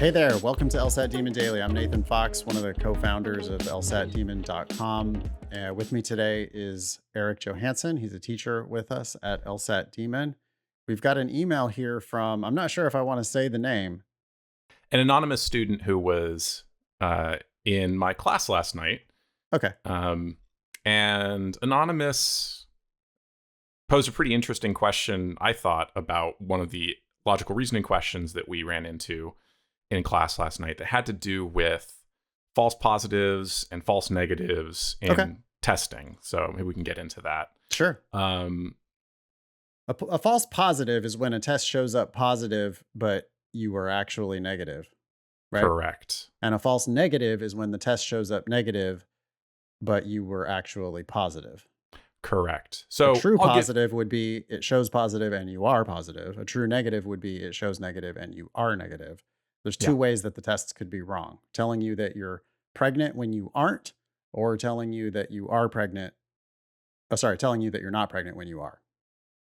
Hey there, welcome to LSAT Demon Daily. I'm Nathan Fox, one of the co-founders of LSATdemon.com. With me today is Erik Johansson. He's a teacher with us at LSAT Demon. We've got an email here from, I'm not sure if I want to say the name. An anonymous student who was in my class last night. Okay. And Anonymous posed a pretty interesting question, I thought, about one of the logical reasoning questions that we ran into in class last night that had to do with false positives and false negatives in testing. So maybe we can get into that. Sure. A false positive is when a test shows up positive, but you were actually negative, right? Correct. And a false negative is when the test shows up negative, but you were actually positive. Correct. So a true positive would be it shows positive and you are positive. A true negative would be it shows negative and you are negative. There's two ways that the tests could be wrong. Telling you that you're pregnant when you aren't, or telling you that you are pregnant. Telling you that you're not pregnant when you are.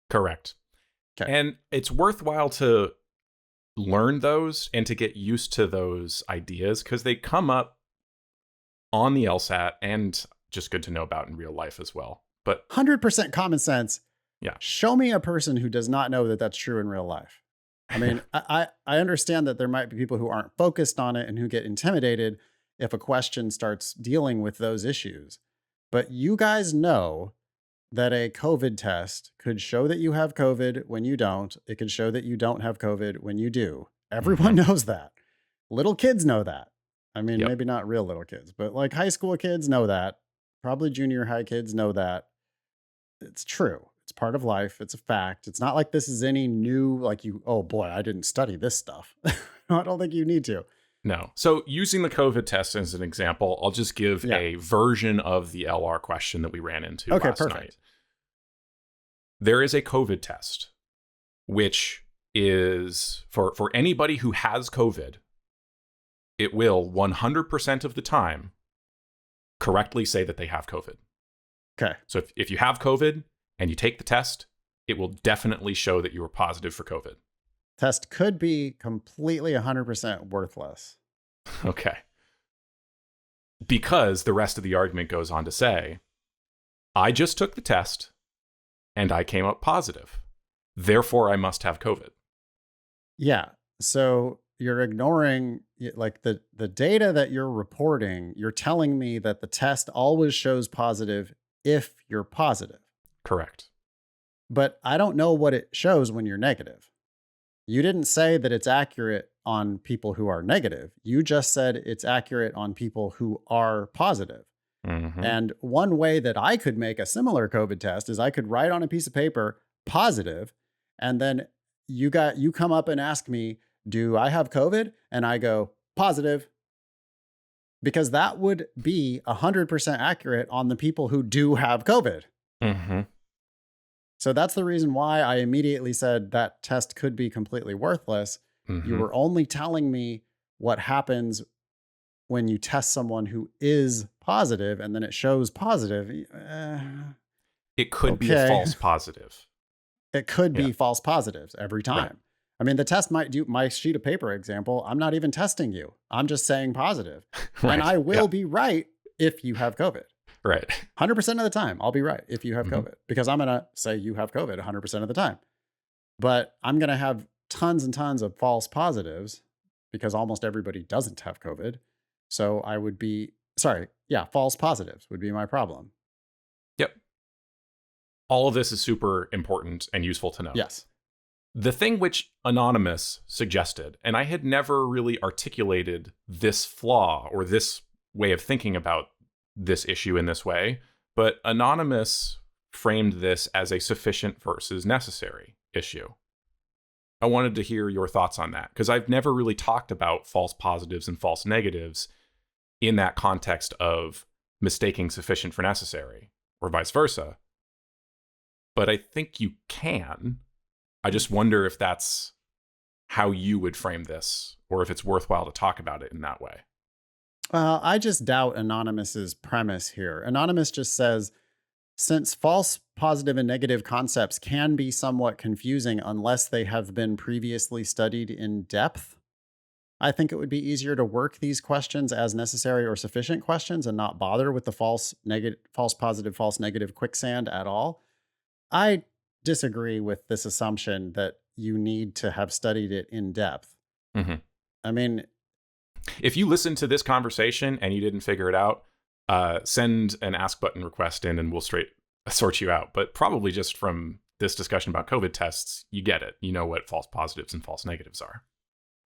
Correct. Okay. And it's worthwhile to learn those and to get used to those ideas because they come up on the LSAT and just good to know about in real life as well. But 100% common sense. Yeah. Show me a person who does not know that that's true in real life. I mean, I understand that there might be people who aren't focused on it and who get intimidated if a question starts dealing with those issues. But you guys know that a COVID test could show that you have COVID when you don't. It could show that you don't have COVID when you do. Everyone knows that. Little kids know that. I mean, maybe not real little kids, but like high school kids know that. Probably junior high kids know that. It's true. It's part of life. It's a fact. It's not like this is any new, like oh boy, I didn't study this stuff. I don't think you need to. No. So using the COVID test as an example, I'll just give a version of the LR question that we ran into last night. There is a COVID test, which is for anybody who has COVID, it will 100% of the time correctly say that they have COVID. Okay. So if you have COVID and you take the test, it will definitely show that you were positive for COVID. Test could be completely 100% worthless. Okay. Because the rest of the argument goes on to say, I just took the test and I came up positive. Therefore, I must have COVID. Yeah. So you're ignoring like the data that you're reporting. You're telling me that the test always shows positive if you're positive. Correct. But I don't know what it shows when you're negative. You didn't say that it's accurate on people who are negative. You just said it's accurate on people who are positive. Mm-hmm. And one way that I could make a similar COVID test is I could write on a piece of paper positive, and then you come up and ask me, do I have COVID? And I go positive. Because that would be 100% accurate on the people who do have COVID. Mm-hmm. So that's the reason why I immediately said that test could be completely worthless. Mm-hmm. You were only telling me what happens when you test someone who is positive and then it shows positive. It could be a false positive. It could be false positives every time. Right. I mean, the test might do my sheet of paper example. I'm not even testing you. I'm just saying positive. Right. And I will be right if you have COVID. Right. 100% of the time, I'll be right if you have COVID because I'm going to say you have COVID 100% of the time. But I'm going to have tons and tons of false positives because almost everybody doesn't have COVID. So I would be, false positives would be my problem. Yep. All of this is super important and useful to know. Yes. The thing which Anonymous suggested, and I had never really articulated this flaw or this way of thinking about this issue in this way, but Anonymous framed this as a sufficient versus necessary issue. I wanted to hear your thoughts on that because I've never really talked about false positives and false negatives in that context of mistaking sufficient for necessary or vice versa. But I think you can. I just wonder if that's how you would frame this or if it's worthwhile to talk about it in that way. I just doubt Anonymous's premise here. Anonymous just says, since false positive and negative concepts can be somewhat confusing unless they have been previously studied in depth, I think it would be easier to work these questions as necessary or sufficient questions and not bother with the false negative, false positive, false negative quicksand at all. I disagree with this assumption that you need to have studied it in depth. Mhm. I mean, If you listen to this conversation and you didn't figure it out, send an ask button request in and we'll straight sort you out. But probably just from this discussion about COVID tests, you get it. You know what false positives and false negatives are.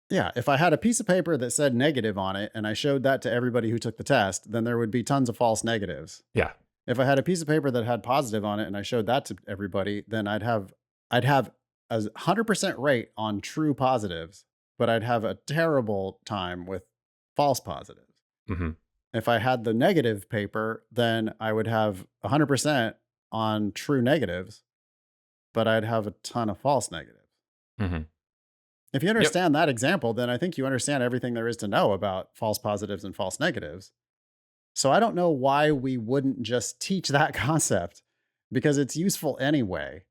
yeah, if I had a piece of paper that said negative on it and I showed that to everybody who took the test, then there would be tons of false negatives. Yeah. If I had a piece of paper that had positive on it and I showed that to everybody, then I'd have a 100% rate on true positives, but I'd have a terrible time with false positives. Hmm. If I had the negative paper, then I would have 100% on true negatives, but I'd have a ton of false negatives. Hmm. If you Yep. understand that example, then I think you understand everything there is to know about false positives and false negatives. So I don't know why we wouldn't just teach that concept because it's useful anyway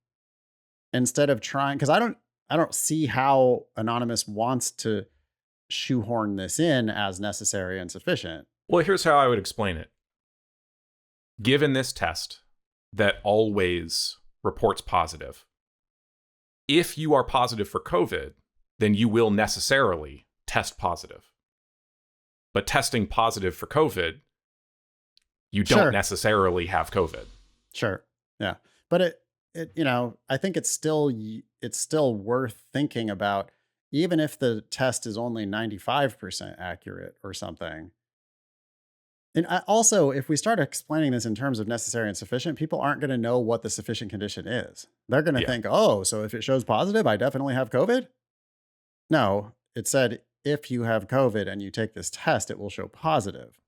instead of trying because I don't see how Anonymous wants to shoehorn this in as necessary and sufficient. Well, here's how I would explain it. Given this test that always reports positive, if you are positive for COVID, then you will necessarily test positive. But testing positive for COVID, you don't Sure. necessarily have COVID. Sure. Yeah. But I think it's still worth thinking about even if the test is only 95% accurate or something. And also, if we start explaining this in terms of necessary and sufficient, people aren't going to know what the sufficient condition is. They're going to Yeah. think, oh, so if it shows positive, I definitely have COVID. No, it said if you have COVID and you take this test, it will show positive.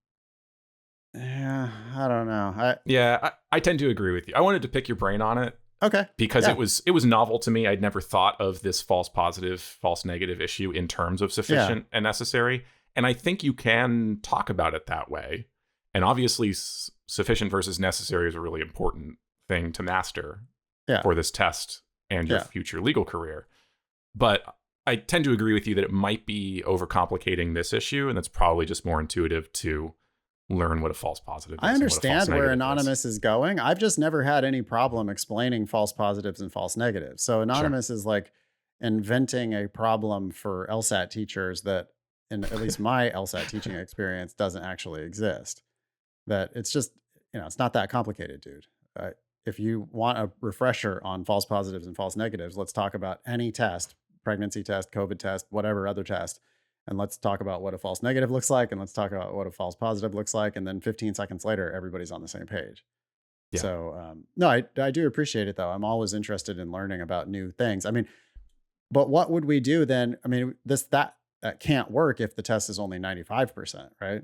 Yeah, I don't know. Yeah, I tend to agree with you. I wanted to pick your brain on it Okay. because Yeah. it was novel to me. I'd never thought of this false positive, false negative issue in terms of sufficient and necessary. And I think you can talk about it that way. And obviously, sufficient versus necessary is a really important thing to master Yeah. for this test and your Yeah. future legal career. But I tend to agree with you that it might be overcomplicating this issue, and that's probably just more intuitive to learn what a false positive is. I and what a false understand where negative is. Anonymous is going. I've just never had any problem explaining false positives and false negatives. So Anonymous is like inventing a problem for LSAT teachers that, in at least my LSAT teaching experience, doesn't actually exist. That it's just, it's not that complicated, dude. If you want a refresher on false positives and false negatives, let's talk about any test, pregnancy test, COVID test, whatever other test. And let's talk about what a false negative looks like. And let's talk about what a false positive looks like. And then 15 seconds later, everybody's on the same page. Yeah. So, no, I do appreciate it, though. I'm always interested in learning about new things. I mean, but what would we do then? I mean, that can't work if the test is only 95%, right?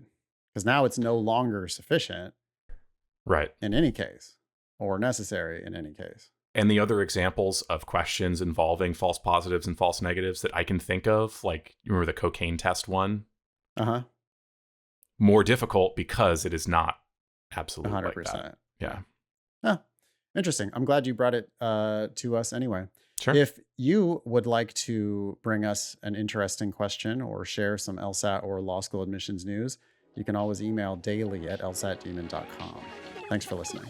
Because now it's no longer sufficient Right. in any case or necessary in any case. And the other examples of questions involving false positives and false negatives that I can think of, like you remember the cocaine test one? Uh-huh. More difficult because it is not absolute 100%. like that. Yeah. Oh, interesting. I'm glad you brought it to us anyway. Sure. If you would like to bring us an interesting question or share some LSAT or law school admissions news, you can always email daily@lsatdemon.com. Thanks for listening.